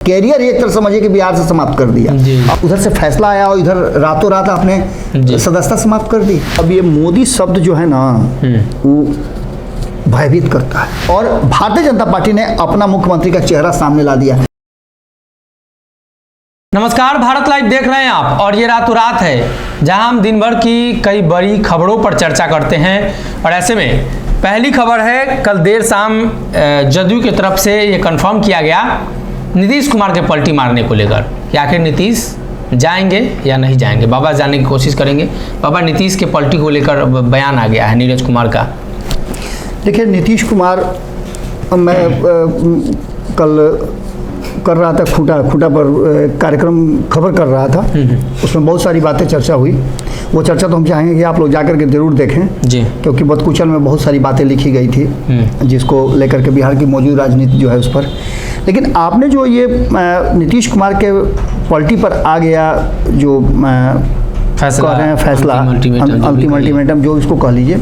Career एक तरह समझिए कि बिहार से समाप्त कर दिया। उधर से फैसला आया और इधर रातों रात आपने सदस्यता समाप्त कर दी। अब ये मोदी शब्द जो है ना वो भयभीत करता है और भारतीय जनता पार्टी ने अपना मुख्यमंत्री का चेहरा सामने ला दिया है। नमस्कार, भारत लाइव देख रहे हैं आप और ये रातों रात है जहां हम दिन भर की कई बड़ी खबरों पर चर्चा करते हैं। और ऐसे में पहली खबर है, कल देर शाम जदयू की तरफ से ये कंफर्म किया गया नीतीश कुमार के पलटी मारने को लेकर कि आखिर नीतीश जाएंगे या नहीं जाएंगे। बाबा जाने की कोशिश करेंगे। बाबा, नीतीश के पलटी को लेकर बयान आ गया है नीरज कुमार का। देखिए, नीतीश कुमार, मैं कल कर रहा था खूटा पर कार्यक्रम खबर कर रहा था, उसमें बहुत सारी बातें चर्चा हुई। वो चर्चा तो हम चाहेंगे कि आप लोग जाकर के जरूर देखें जी, क्योंकि बदकुचल में बहुत सारी बातें लिखी गई थी जिसको लेकर के बिहार की मौजूद राजनीति जो है उस पर। लेकिन आपने जो ये नीतीश कुमार के पलटी पर आ गया जो कह रहे हैं फैसला, अल्टीमेटम जो इसको कह लीजिए।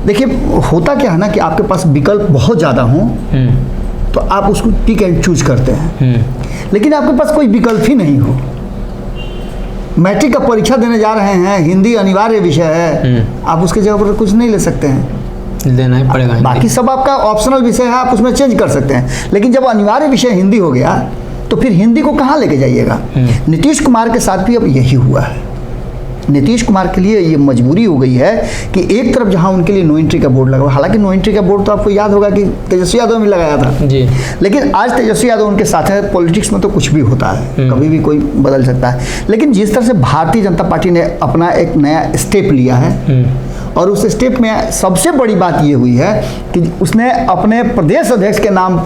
देखिए, होता क्या है ना कि आपके पास विकल्प बहुत ज़्यादा हों तो आप उसको पिक एंड चूज करते हैं, लेकिन आपके पास कोई विकल्प ही नहीं हो। मैट्रिक का परीक्षा देने जा रहे हैं, हिंदी अनिवार्य विषय है, आप उसके जगह पर कुछ नहीं ले सकते हैं, लेना ही पड़ेगा। बाकी सब आपका ऑप्शनल विषय है, आप उसमें चेंज कर सकते हैं। लेकिन जब अनिवार्य विषय हिंदी हो गया तो फिर हिंदी को कहाँ लेके जाइएगा। नीतीश कुमार के साथ भी अब यही हुआ है। नीतीश कुमार के लिए ये मजबूरी हो गई है कि एक तरफ जहां उनके लिए नो एंट्री का बोर्ड लगा हुआ, हालांकि नो एंट्री का बोर्ड तो आपको याद होगा कि तेजस्वी यादव ने लगाया था जी, लेकिन आज तेजस्वी यादव उनके साथ है। पॉलिटिक्स में तो कुछ भी होता है, कभी भी कोई बदल सकता है। लेकिन जिस तरह से भारतीय जनता पार्टी ने अपना एक नया स्टेप लिया है और उस स्टेप में सबसे बड़ी बात ये हुई है कि उसने अपने प्रदेश अध्यक्ष के नाम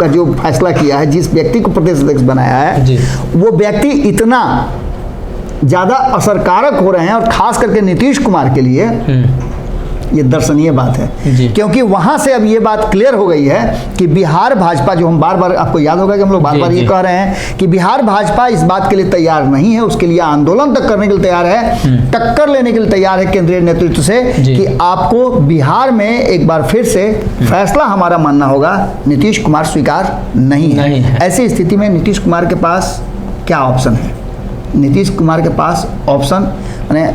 का जो फैसला किया है, जिस व्यक्ति को प्रदेश अध्यक्ष बनाया है वो व्यक्ति इतना ज़्यादा असरकारक हो रहे हैं और खास करके नीतीश कुमार के लिए ये दर्शनीय बात है, क्योंकि वहां से अब ये बात क्लियर हो गई है कि बिहार भाजपा, जो हम बार बार, आपको याद होगा कि हम लोग बार बार ये कह रहे हैं कि बिहार भाजपा इस बात के लिए तैयार नहीं है, उसके लिए आंदोलन तक करने के लिए तैयार है, टक्कर लेने के लिए तैयार है केंद्रीय नेतृत्व से कि आपको बिहार में एक बार फिर से फैसला हमारा मानना होगा। नीतीश कुमार स्वीकार नहीं है। ऐसी स्थिति में नीतीश कुमार के पास क्या ऑप्शन है? नीतीश कुमार के पास ऑप्शन, मैंने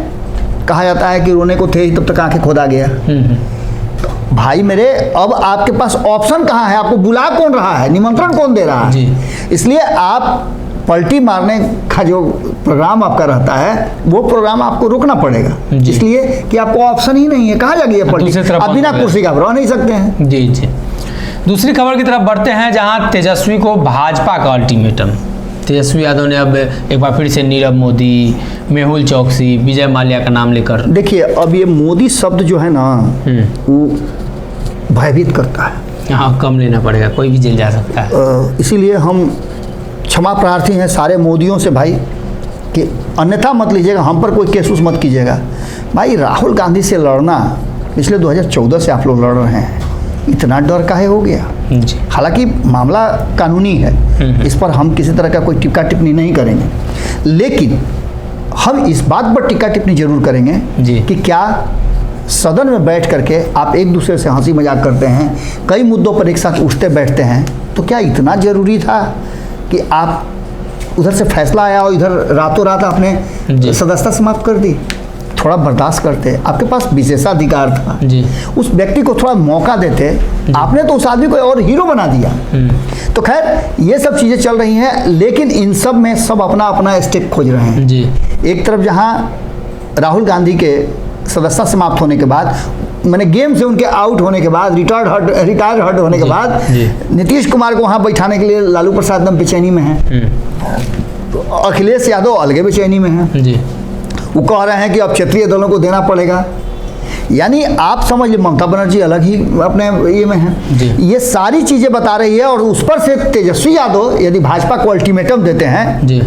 कहा जाता है कि रोने को थे ही तब तक आंखें खोदा गया। तो भाई मेरे, अब आपके पास ऑप्शन कहाँ है? आपको बुला कौन रहा है? निमंत्रण कौन दे रहा है? इसलिए आप पलटी मारने का जो प्रोग्राम आपका रहता है वो प्रोग्राम आपको रोकना पड़ेगा, इसलिए कि आपको ऑप्शन ही नहीं है। कहाँ जाएगी पलटी? आप बिना कुर्सी का रह नहीं सकते हैं। जी। दूसरी खबर की तरफ बढ़ते हैं, जहाँ तेजस्वी को भाजपा का अल्टीमेटम। तेजस्वी यादव ने अब एक बार फिर से नीरव मोदी, मेहुल चौकसी, विजय माल्या का नाम लेकर। देखिए, अब ये मोदी शब्द जो है ना वो भयभीत करता है। हाँ, कम लेना पड़ेगा, कोई भी जेल जा सकता है। इसीलिए हम क्षमा प्रार्थी हैं सारे मोदियों से भाई कि अन्यथा मत लीजिएगा, हम पर कोई केस मत कीजिएगा। भाई, राहुल गांधी से लड़ना पिछले 2014 से आप लोग लड़ रहे हैं, इतना डर काहे हो गया? हालांकि मामला कानूनी है, इस पर हम किसी तरह का कोई टिक्का टिप्पणी नहीं करेंगे, लेकिन हम इस बात पर टिक्का टिप्पणी जरूर करेंगे कि क्या सदन में बैठ करके आप एक दूसरे से हंसी मजाक करते हैं, कई मुद्दों पर एक साथ उठते बैठते हैं, तो क्या इतना जरूरी था कि आप उधर से फैसला आया और इधर रातों रात आपने सदस्यता समाप्त कर दी? थोड़ा बर्दाश्त करते, आपके पास विशेषाधिकार था, उस व्यक्ति को थोड़ा मौका देते। आपने तो उस आदमी को और हीरो बना दिया। तो खैर, ये सब चीज़ें चल रही हैं, लेकिन इन सब में सब अपना अपना स्टेप खोज रहे हैं। एक तरफ जहां राहुल गांधी के सदस्यता समाप्त होने के बाद, मैंने गेम से उनके आउट होने के बाद, रिटायर हट होने के बाद नीतीश कुमार को वहाँ बैठाने के लिए लालू प्रसाद एकदम बेचैनी में है, तो अखिलेश यादव अलगे बेचैनी में है। वो कह रहे हैं कि अब क्षेत्रीय दलों को देना पड़ेगा, यानी आप समझ लीजिए ममता बनर्जी अलग ही अपने ये में है। ये सारी चीज़ें बता रही है और उस पर से तेजस्वी यादव यदि भाजपा को अल्टीमेटम देते हैं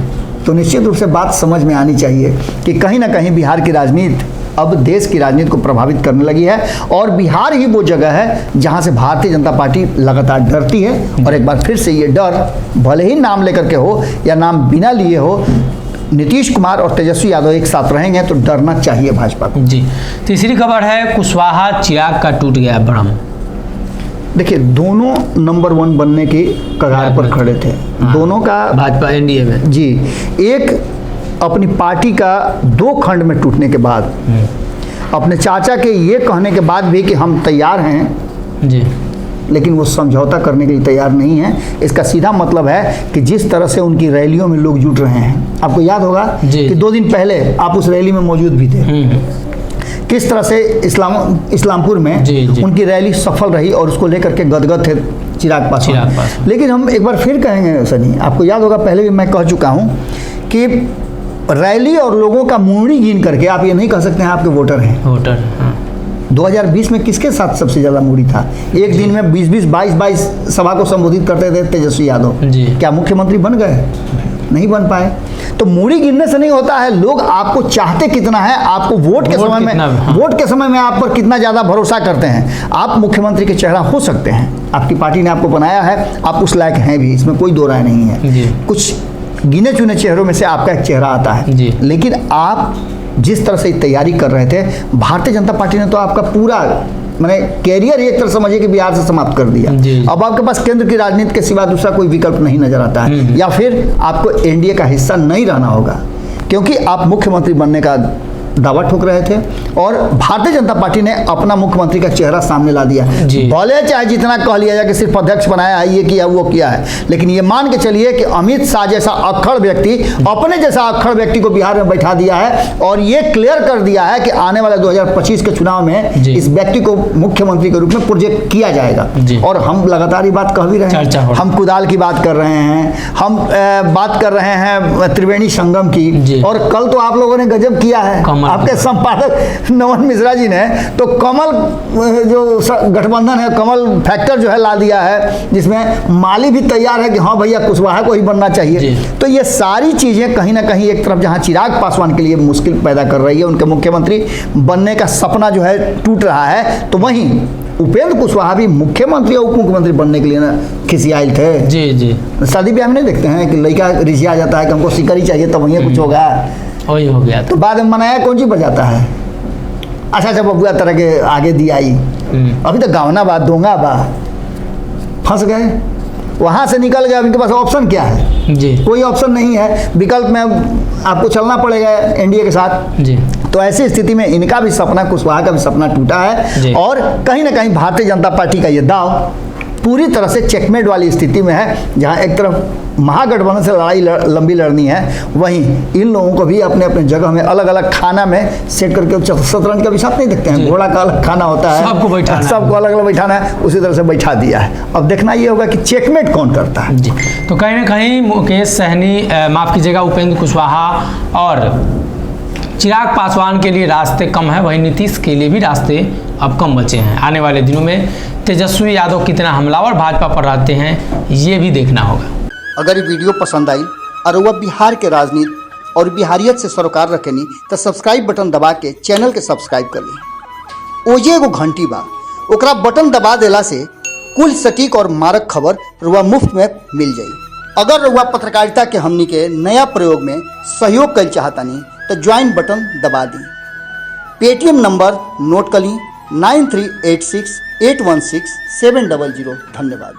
तो निश्चित रूप से बात समझ में आनी चाहिए कि कहीं ना कहीं बिहार की राजनीति अब देश की राजनीति को प्रभावित करने लगी है और बिहार ही वो जगह है जहां से भारतीय जनता पार्टी लगातार डरती है। और एक बार फिर से ये डर, भले ही नाम लेकर के हो या नाम बिना लिए हो, नीतीश कुमार और तेजस्वी यादव एक साथ रहेंगे तो डरना चाहिए भाजपा को। तीसरी खबर है, कुशवाहा चिराग का टूट गया भ्रम। देखिए, दोनों नंबर 1 बनने की कगार पर खड़े थे। दोनों का भाजपा एनडीए में जी, एक अपनी पार्टी का 2 खंड में टूटने के बाद, अपने चाचा के ये कहने के बाद भी कि हम तैयार हैं जी, लेकिन वो समझौता करने के लिए तैयार नहीं है। इसका सीधा मतलब है कि जिस तरह से उनकी रैलियों में लोग जुट रहे हैं, आपको याद होगा जी, कि 2 दिन पहले आप उस रैली में मौजूद भी थे, किस तरह से इस्लामपुर में जी, जी। उनकी रैली सफल रही और उसको लेकर के गदगद थे चिराग पासवान। लेकिन हम एक बार फिर कहेंगे सनी, आपको याद होगा पहले भी मैं कह चुका हूँ कि रैली और लोगों का मुंडी गिन करके आप ये नहीं कह सकते हैं आपके वोटर हैं। वोटर 2020 में किसके साथ सबसे ज़्यादा मुड़ी था? एक दिन में 20-20, 22-22 सभा को संबोधित करते थे तेजस्वी यादव। जी। क्या मुख्यमंत्री बन गए? नहीं बन पाए। तो मुड़ी गिनने से नहीं होता है, लोग आपको चाहते कितना है, आपको वोट के समय में आप पर कितना ज़्यादा भरोसा करते हैं। आप मुख्यमंत्री के चेहरा हो सकते हैं, आपकी पार्टी ने आपको बनाया है, आप उस लायक हैं भी, इसमें कोई दो राय नहीं है। कुछ गिने चुने चेहरों में से आपका एक चेहरा आता है, लेकिन आप जिस तरह से तैयारी कर रहे थे, भारतीय जनता पार्टी ने तो आपका पूरा मैंने कैरियर एक तरह समझिए कि बिहार से समाप्त कर दिया। अब आपके पास केंद्र की राजनीति के सिवा दूसरा कोई विकल्प नहीं नजर आता है, या फिर आपको एनडीए का हिस्सा नहीं रहना होगा, क्योंकि आप मुख्यमंत्री बनने का दावा ठोक रहे थे और भारतीय जनता पार्टी ने अपना मुख्यमंत्री का चेहरा सामने ला दिया। भले चाहे जितना कह लिया जाए कि सिर्फ अध्यक्ष बनाया है, ये किया वो किया है, लेकिन ये मान के चलिए कि अमित शाह जैसा अक्खड़ व्यक्ति, अपने जैसा अक्खड़ व्यक्ति को बिहार में बैठा दिया है और ये क्लियर कर दिया है कि आने वाले 2025 के चुनाव में इस व्यक्ति को मुख्यमंत्री के रूप में प्रोजेक्ट किया जाएगा। और हम लगातार ये बात कह भी रहे हैं, हम कुदाल की बात कर रहे हैं, हम बात कर रहे हैं त्रिवेणी संगम की, और कल तो आप लोगों ने गजब किया है, आपके संपादक नवन मिश्रा जी ने तो कमल जो गठबंधन है, कमल फैक्टर जो है ला दिया है, जिसमें माली भी तैयार है कि हाँ भैया कुशवाहा को ही बनना चाहिए। तो ये सारी चीजें कहीं ना कहीं एक तरफ जहां चिराग पासवान के लिए मुश्किल पैदा कर रही है, उनके मुख्यमंत्री बनने का सपना जो है टूट रहा है, तो वहीं उपेंद्र कुशवाहा भी मुख्यमंत्री और उप मुख्यमंत्री बनने के लिए ना खिसियाल थे। जी जी, शादी ब्याह में नहीं देखते हैं कि लड़का रिझिया जाता है कि हमको सिकरी चाहिए तब वहीं कुछ होगा, वही हो गया। तो बाद में मनाया कौन सी बजाता है? अच्छा बबुआ तरह के आगे दी आई, अभी तो गावना बा दोंगा बा, फंस गए, वहां से निकल गए। अब इनके पास ऑप्शन क्या है? जी, कोई ऑप्शन नहीं है, विकल्प में आपको चलना पड़ेगा एनडीए के साथ। जी, तो ऐसी स्थिति में इनका भी सपना, कुशवाहा का भी सपना टूटा है और कहीं ना कहीं भारतीय जनता पार्टी का ये दाव पूरी तरह से चेकमेट वाली स्थिति में है, जहां एक तरफ महागठबंधन से लड़ाई लंबी लड़नी है, वहीं इन लोगों को भी अपने अपने जगह में अलग अलग खाना में सेट करके, शतरंज का भी साथ नहीं देखते हैं, घोड़ा का अलग खाना होता है, सबको अलग अलग बैठाना है, उसी तरह से बैठा दिया है। अब देखना ये होगा कि चेकमेट कौन करता है। जी, तो कहीं ना कहीं मुकेश सहनी, माफ कीजिएगा, उपेंद्र कुशवाहा और चिराग पासवान के लिए रास्ते कम है, वहीं नीतीश के लिए भी रास्ते अब कम बचे हैं। आने वाले दिनों में तेजस्वी यादव कितना हमलावर भाजपा पर रहते हैं, ये भी देखना होगा। अगर ये वीडियो पसंद आई और वह बिहार के राजनीति और बिहारियत से सरोकार रखेनी तो सब्सक्राइब बटन दबा के चैनल के सब्सक्राइब कर ली। ओजे एगो घंटी बा, ओकरा बटन दबा देला से कुल सटीक और मारक खबर रुआ मुफ्त में मिल जाई। अगर रुआ पत्रकारिता के हमनी के नया प्रयोग में सहयोग कर चाहतानी तो ज्वाइन बटन दबा दी। पेटीएम नंबर नोट कर ली 9386816700। धन्यवाद।